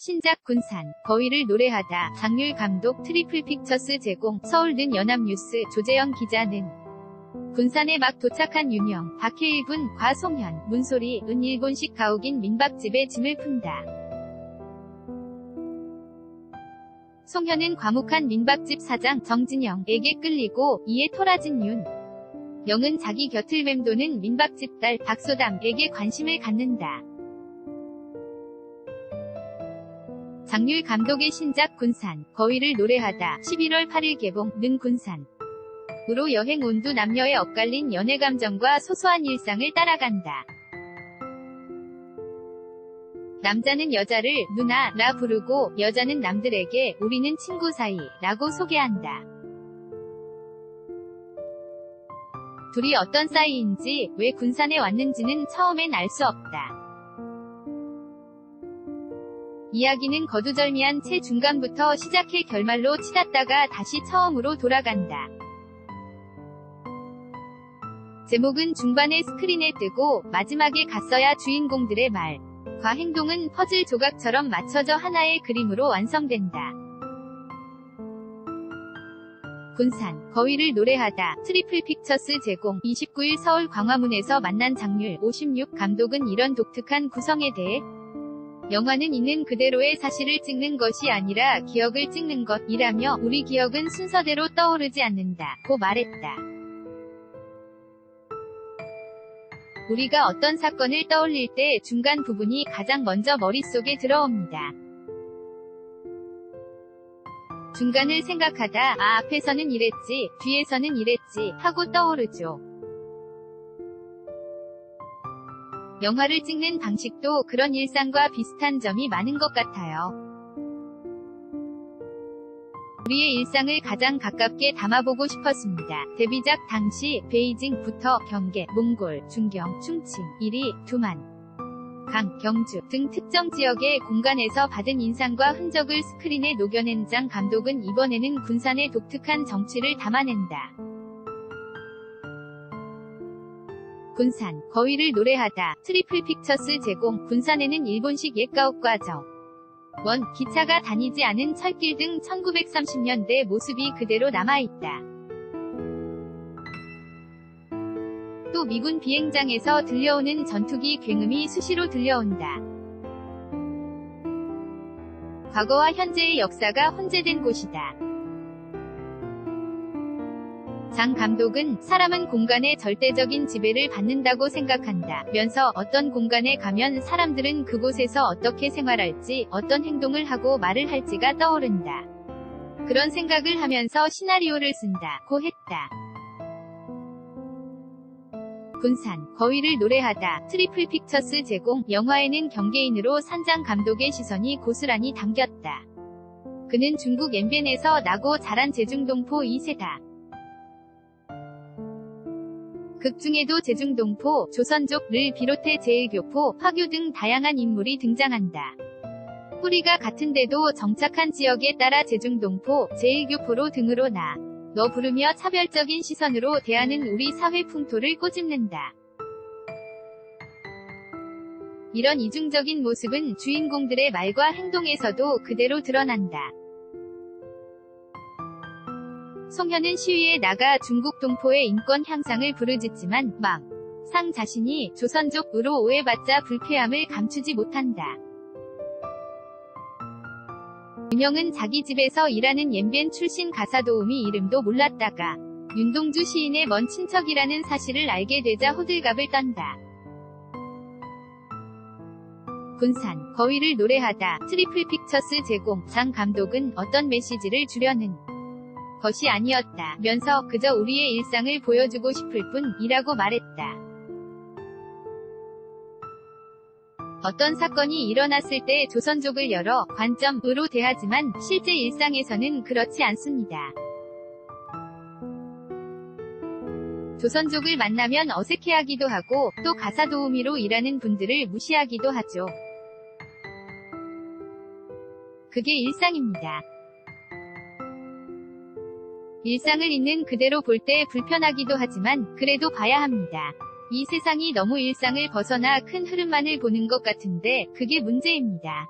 신작 군산, 거위를 노래하다, 장률 감독, 트리플 픽처스 제공, 서울든 연합뉴스, 조재영 기자는 군산에 막 도착한 윤영, 박해일군, 과송현, 문소리, 은 일본식 가옥인 민박집에 짐을 푼다. 송현은 과묵한 민박집 사장 정진영에게 끌리고 이에 토라진 윤. 영은 자기 곁을 맴도는 민박집 딸 박소담에게 관심을 갖는다. 장률 감독의 신작 군산, 거위를 노래하다 11월 8일 개봉. 는 군산으로 여행 온 두 남녀의 엇갈린 연애 감정과 소소한 일상을 따라간다. 남자는 여자를 누나라 부르고 여자는 남들에게 우리는 친구 사이라고 소개한다. 둘이 어떤 사이인지 왜 군산에 왔는지는 처음엔 알 수 없다. 이야기는 거두절미한 채 중간부터 시작해 결말로 치닫다가 다시 처음으로 돌아간다. 제목은 중반에 스크린에 뜨고 마지막에 갔어야 주인공들의 말과 행동은 퍼즐 조각처럼 맞춰져 하나의 그림으로 완성된다. 군산, 거위를 노래하다, 트리플 픽처스 제공. 29일 서울 광화문에서 만난 장률 56 감독은 이런 독특한 구성에 대해 영화는 있는 그대로의 사실을 찍는 것이 아니라 기억을 찍는 것이라며 우리 기억은 순서대로 떠오르지 않는다 고 말했다. 우리가 어떤 사건을 떠올릴 때 중간 부분이 가장 먼저 머릿속에 들어옵니다. 중간을 생각하다 앞에서는 이랬지, 뒤에서는 이랬지 하고 떠오르죠. 영화를 찍는 방식도 그런 일상과 비슷한 점이 많은 것 같아요. 우리의 일상을 가장 가깝게 담아보고 싶었습니다. 데뷔작 당시 베이징부터 경계, 몽골, 중경, 충칭, 이리, 두만, 강, 경주 등 특정 지역의 공간에서 받은 인상과 흔적을 스크린에 녹여낸 장 감독은 이번에는 군산의 독특한 정치를 담아낸다. 군산, 거위를 노래하다, 트리플 픽처스 제공. 군산에는 일본식 옛가옥 과정, 기차가 다니지 않은 철길 등 1930년대 모습이 그대로 남아있다. 또 미군 비행장에서 들려오는 전투기 굉음이 수시로 들려온다. 과거와 현재의 역사가 혼재된 곳이다. 장 감독은 사람은 공간의 절대적인 지배를 받는다고 생각한다 면서 어떤 공간에 가면 사람들은 그곳에서 어떻게 생활할지, 어떤 행동을 하고 말을 할지가 떠오른다. 그런 생각을 하면서 시나리오를 쓴다 고 했다. 군산, 거위를 노래하다, 트리플 픽처스 제공. 영화에는 경계인으로 산장 감독의 시선이 고스란히 담겼다. 그는 중국 엠벤에서 나고 자란 제중동포 2세다. 극 중에도 제중동포, 조선족을 비롯해 제일교포, 화교 등 다양한 인물이 등장한다. 뿌리가 같은데도 정착한 지역에 따라 제중동포, 제일교포로 등으로 너 부르며 차별적인 시선으로 대하는 우리 사회 풍토를 꼬집는다. 이런 이중적인 모습은 주인공들의 말과 행동에서도 그대로 드러난다. 송현은 시위에 나가 중국 동포의 인권 향상을 부르짖지만 막상 자신이 조선족으로 오해받자 불쾌함을 감추지 못한다. 윤영은 자기 집에서 일하는 옌벤 출신 가사도우미 이름도 몰랐다가 윤동주 시인의 먼 친척이라는 사실을 알게 되자 호들갑을 떤다. 군산, 거위를 노래하다, 트리플 픽처스 제공. 장 감독은 어떤 메시지를 주려는 것이 아니었다 면서 그저 우리의 일상을 보여주고 싶을 뿐이라고 말했다. 어떤 사건이 일어났을 때 조선족을 여러 관점으로 대하지만 실제 일상에서는 그렇지 않습니다. 조선족을 만나면 어색해하기도 하고 또 가사도우미로 일하는 분들을 무시하기도 하죠. 그게 일상입니다. 일상을 있는 그대로 볼 때 불편하기도 하지만 그래도 봐야 합니다. 이 세상이 너무 일상을 벗어나 큰 흐름만을 보는 것 같은데 그게 문제입니다.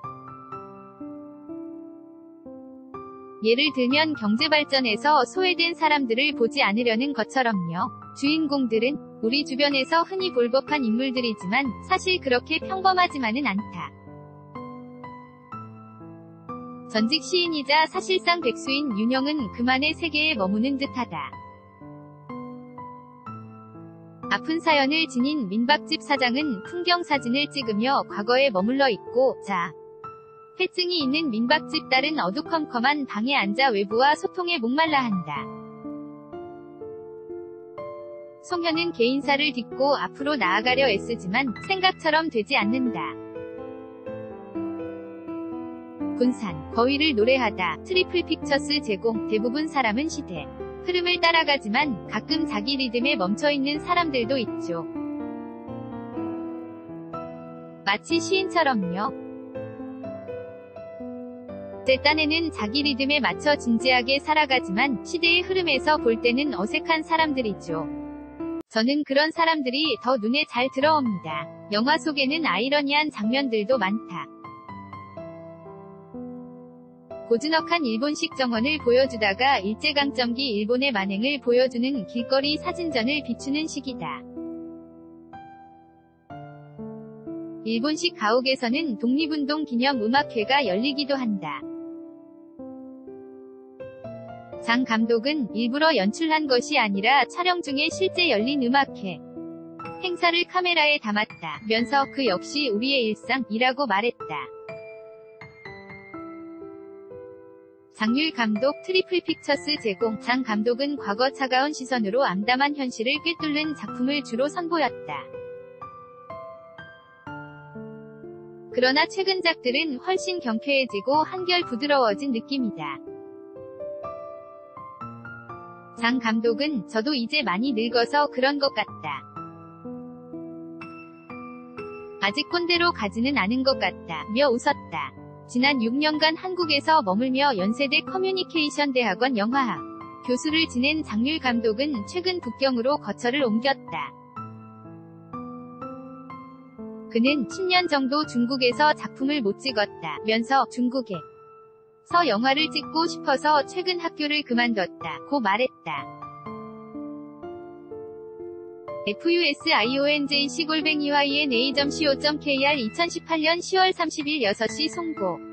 예를 들면 경제발전에서 소외된 사람들을 보지 않으려는 것처럼요. 주인공들은 우리 주변에서 흔히 볼 법한 인물들이지만 사실 그렇게 평범하지만은 않다. 전직 시인이자 사실상 백수인 윤영은 그만의 세계에 머무는 듯하다. 아픈 사연을 지닌 민박집 사장은 풍경사진을 찍으며 과거에 머물러 있고 회증이 있는 민박집 딸은 어두컴컴한 방에 앉아 외부와 소통에 목말라 한다. 송현은 개인사를 딛고 앞으로 나아가려 애쓰지만 생각처럼 되지 않는다. 군산, 거위를 노래하다, 트리플 픽처스 제공, 대부분 사람은 시대 흐름을 따라가지만 가끔 자기 리듬에 멈춰있는 사람들도 있죠. 마치 시인처럼요. 제 딴에는 자기 리듬에 맞춰 진지하게 살아가지만 시대의 흐름에서 볼 때는 어색한 사람들이죠. 저는 그런 사람들이 더 눈에 잘 들어옵니다. 영화 속에는 아이러니한 장면들도 많다. 고즈넉한 일본식 정원을 보여주다가 일제강점기 일본의 만행을 보여주는 길거리 사진전을 비추는 식이다. 일본식 가옥에서는 독립운동 기념 음악회가 열리기도 한다. 장 감독은 일부러 연출한 것이 아니라 촬영 중에 실제 열린 음악회 행사를 카메라에 담았다 면서 그 역시 우리의 일상이라고 말했다. 장률 감독 트리플 픽처스 제공. 장 감독은 과거 차가운 시선으로 암담한 현실을 꿰뚫는 작품을 주로 선보였다. 그러나 최근작들은 훨씬 경쾌해지고 한결 부드러워진 느낌이다. 장 감독은 저도 이제 많이 늙어서 그런 것 같다. 아직 꼰대로 가지는 않은 것 같다 며 웃었다. 지난 6년간 한국에서 머물며 연세대 커뮤니케이션 대학원 영화학 교수를 지낸 장률 감독은 최근 북경으로 거처를 옮겼다. 그는 10년 정도 중국에서 작품을 못 찍었다 면서 중국에서 영화를 찍고 싶어서 최근 학교를 그만뒀다 고 말했다. fusionjc@yna.co.kr 2018년 10월 30일 6시 송고